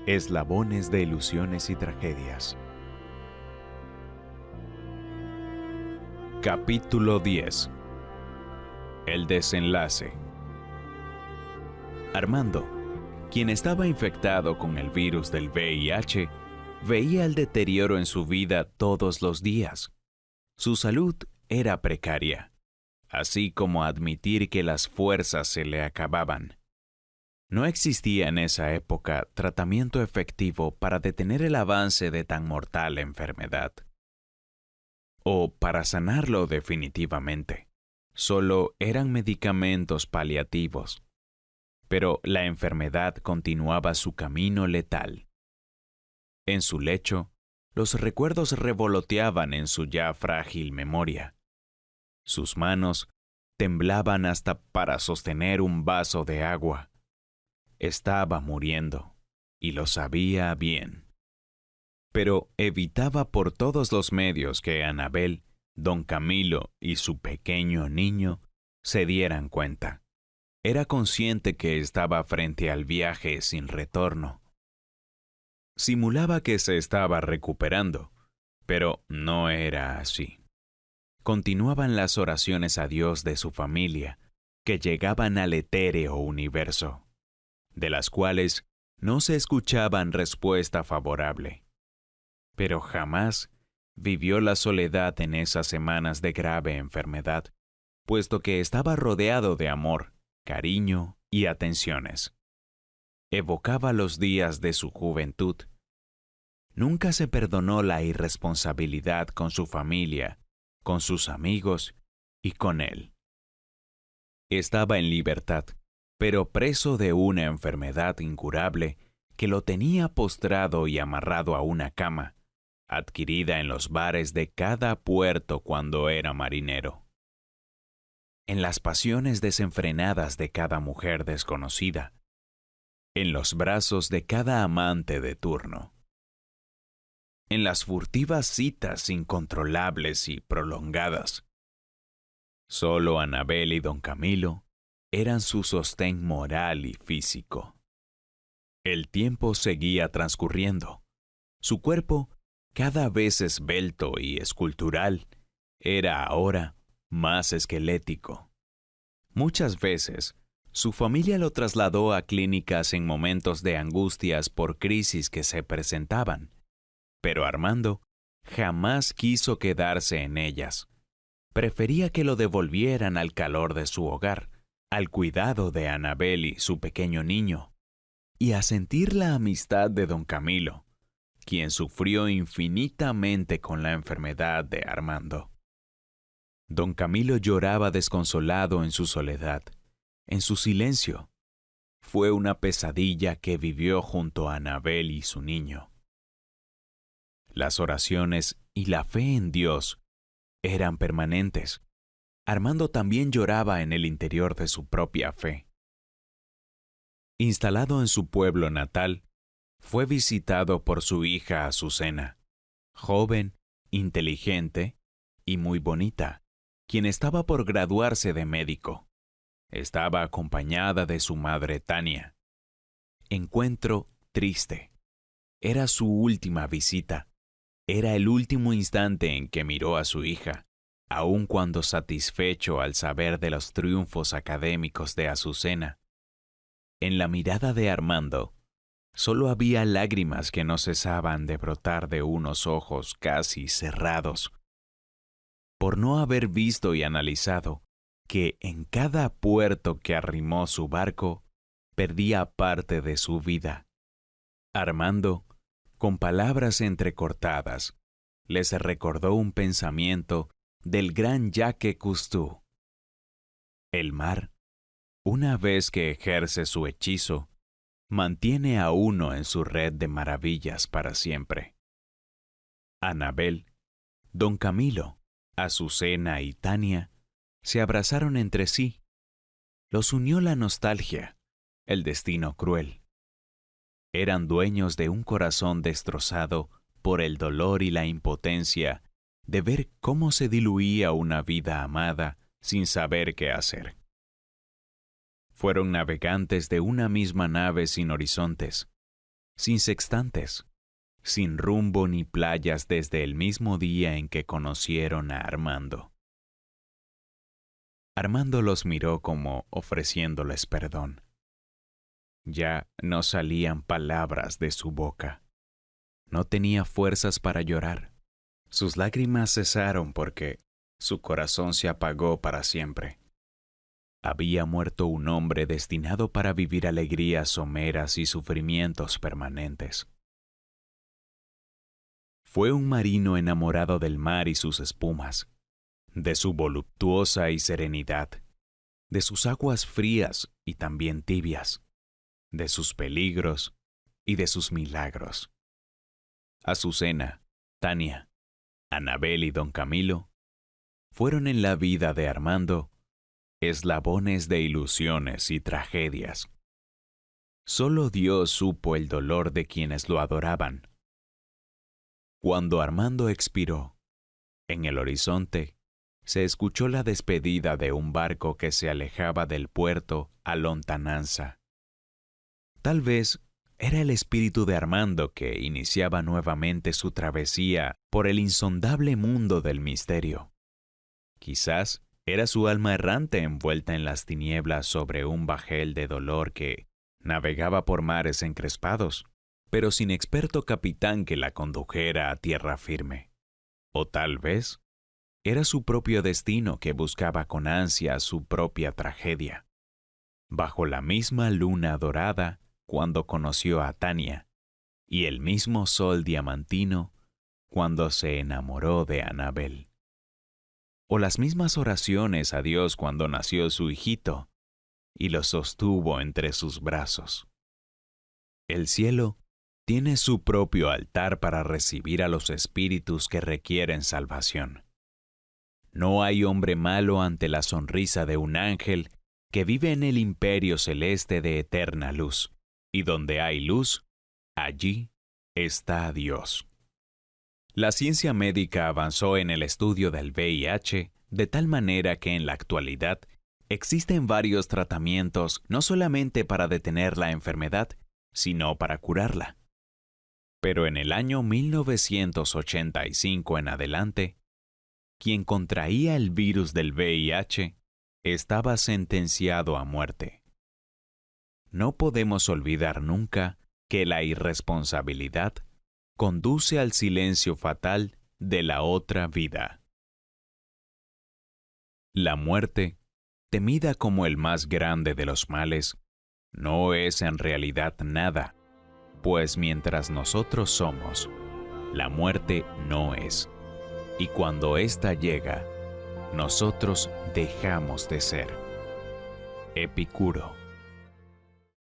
Eslabones de ilusiones y tragedias. Capítulo 10. El desenlace. Armando, quien estaba infectado con el virus del VIH, veía el deterioro en su vida todos los días. Su salud era precaria, así como admitir que las fuerzas se le acababan. No existía en esa época tratamiento efectivo para detener el avance de tan mortal enfermedad, o para sanarlo definitivamente. Solo eran medicamentos paliativos, pero la enfermedad continuaba su camino letal. En su lecho, los recuerdos revoloteaban en su ya frágil memoria. Sus manos temblaban hasta para sostener un vaso de agua. Estaba muriendo, y lo sabía bien. Pero evitaba por todos los medios que Anabel, don Camilo y su pequeño niño se dieran cuenta. Era consciente que estaba frente al viaje sin retorno. Simulaba que se estaba recuperando, pero no era así. Continuaban las oraciones a Dios de su familia, que llegaban al etéreo universo, de las cuales no se escuchaban respuesta favorable. Pero jamás vivió la soledad en esas semanas de grave enfermedad, puesto que estaba rodeado de amor, cariño y atenciones. Evocaba los días de su juventud. Nunca se perdonó la irresponsabilidad con su familia, con sus amigos y con él. Estaba en libertad, pero preso de una enfermedad incurable que lo tenía postrado y amarrado a una cama, adquirida en los bares de cada puerto cuando era marinero. En las pasiones desenfrenadas de cada mujer desconocida, en los brazos de cada amante de turno, en las furtivas citas incontrolables y prolongadas. Solo Anabel y don Camilo eran su sostén moral y físico. El tiempo seguía transcurriendo. Su cuerpo, cada vez esbelto y escultural, era ahora más esquelético. Muchas veces, su familia lo trasladó a clínicas en momentos de angustias por crisis que se presentaban, pero Armando jamás quiso quedarse en ellas. Prefería que lo devolvieran al calor de su hogar, al cuidado de Anabel y su pequeño niño, y a sentir la amistad de don Camilo, quien sufrió infinitamente con la enfermedad de Armando. Don Camilo lloraba desconsolado en su soledad, en su silencio. Fue una pesadilla que vivió junto a Anabel y su niño. Las oraciones y la fe en Dios eran permanentes. Armando también lloraba en el interior de su propia fe. Instalado en su pueblo natal, fue visitado por su hija Azucena, joven, inteligente y muy bonita, quien estaba por graduarse de médico. Estaba acompañada de su madre Tania. Encuentro triste. Era su última visita. Era el último instante en que miró a su hija, aun cuando satisfecho al saber de los triunfos académicos de Azucena. En la mirada de Armando, solo había lágrimas que no cesaban de brotar de unos ojos casi cerrados, por no haber visto y analizado que en cada puerto que arrimó su barco, perdía parte de su vida. Armando, con palabras entrecortadas, les recordó un pensamiento del gran Jacques Cousteau. El mar, una vez que ejerce su hechizo, mantiene a uno en su red de maravillas para siempre. Anabel, don Camilo, Azucena y Tania se abrazaron entre sí. Los unió la nostalgia, el destino cruel. Eran dueños de un corazón destrozado por el dolor y la impotencia de ver cómo se diluía una vida amada sin saber qué hacer. Fueron navegantes de una misma nave sin horizontes, sin sextantes, sin rumbo ni playas desde el mismo día en que conocieron a Armando. Armando los miró como ofreciéndoles perdón. Ya no salían palabras de su boca. No tenía fuerzas para llorar. Sus lágrimas cesaron porque su corazón se apagó para siempre. Había muerto un hombre destinado para vivir alegrías someras y sufrimientos permanentes. Fue un marino enamorado del mar y sus espumas, de su voluptuosa y serenidad, de sus aguas frías y también tibias, de sus peligros y de sus milagros. Azucena, Tania, Anabel y don Camilo fueron en la vida de Armando eslabones de ilusiones y tragedias. Solo Dios supo el dolor de quienes lo adoraban. Cuando Armando expiró, en el horizonte se escuchó la despedida de un barco que se alejaba del puerto a lontananza. Tal vez era el espíritu de Armando que iniciaba nuevamente su travesía por el insondable mundo del misterio. Quizás era su alma errante envuelta en las tinieblas sobre un bajel de dolor que navegaba por mares encrespados, pero sin experto capitán que la condujera a tierra firme. O tal vez era su propio destino que buscaba con ansia su propia tragedia. Bajo la misma luna dorada cuando conoció a Tania, y el mismo sol diamantino cuando se enamoró de Anabel. O las mismas oraciones a Dios cuando nació su hijito y lo sostuvo entre sus brazos. El cielo tiene su propio altar para recibir a los espíritus que requieren salvación. No hay hombre malo ante la sonrisa de un ángel que vive en el imperio celeste de eterna luz, y donde hay luz, allí está Dios. La ciencia médica avanzó en el estudio del VIH de tal manera que en la actualidad existen varios tratamientos no solamente para detener la enfermedad, sino para curarla. Pero en el año 1985 en adelante, quien contraía el virus del VIH estaba sentenciado a muerte. No podemos olvidar nunca que la irresponsabilidad conduce al silencio fatal de la otra vida. La muerte, temida como el más grande de los males, no es en realidad nada, pues mientras nosotros somos, la muerte no es. Y cuando ésta llega, nosotros dejamos de ser. Epicuro.